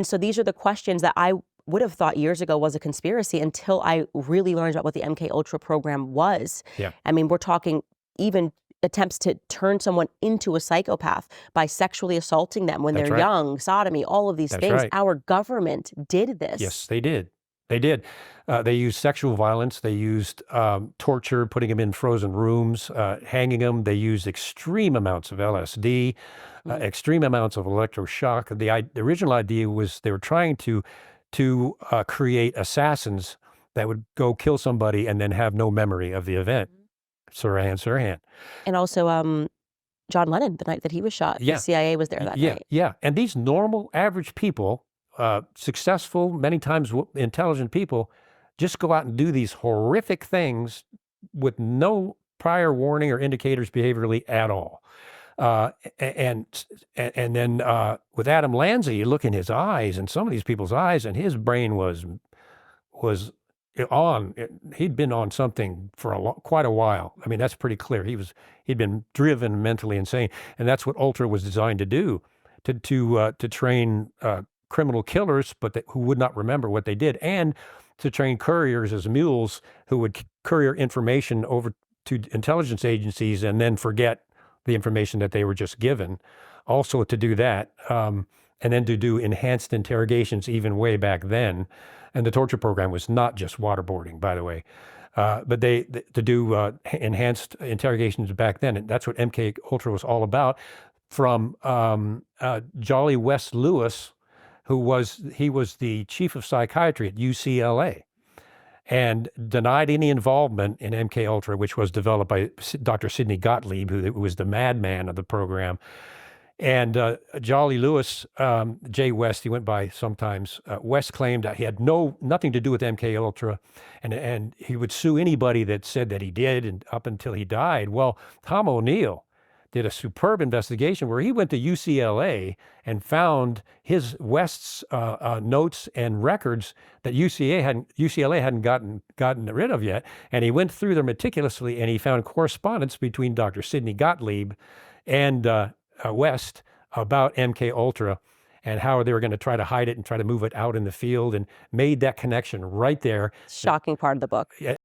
And so these are the questions that I would have thought years ago was a conspiracy until I really learned about what the MKUltra program was. Yeah. I mean, we're talking even attempts to turn someone into a psychopath by sexually assaulting them when they're young, sodomy, all of these things. Our government did this. Yes, they did. They did. They used sexual violence. They used torture, putting them in frozen rooms, hanging them. They used extreme amounts of LSD, extreme amounts of electroshock. The original idea was they were trying to create assassins that would go kill somebody and then have no memory of the event. Sirhan. And also John Lennon, the night that he was shot, the CIA was there that night. Yeah. And these normal, average people, successful, many times intelligent people, just go out and do these horrific things with no prior warning or indicators behaviorally at all. And then with Adam Lanza, you look in his eyes and some of these people's eyes, and his brain was on. He'd been on something for quite a while. I mean, that's pretty clear. He'd been driven mentally insane, and that's what Ultra was designed to do, to train criminal killers, but who would not remember what they did, and to train couriers as mules who would courier information over to intelligence agencies and then forget the information that they were just given. Also to do that, and then to do enhanced interrogations even way back then. And the torture program was not just waterboarding, by the way, but to do enhanced interrogations back then. And that's what MKUltra was all about. From Jolly West Lewis, he was the chief of psychiatry at UCLA, and denied any involvement in MKUltra, which was developed by Dr. Sidney Gottlieb, who was the madman of the program. And Jolly Lewis, Jay West, he went by sometimes, West claimed that he had nothing to do with MKUltra, and he would sue anybody that said that he did, and up until he died. Well, Tom O'Neill did a superb investigation where he went to UCLA and found West's notes and records that UCLA hadn't gotten rid of yet. And he went through them meticulously, and he found correspondence between Dr. Sidney Gottlieb and West about MKUltra and how they were going to try to hide it and try to move it out in the field, and made that connection right there. Shocking part of the book.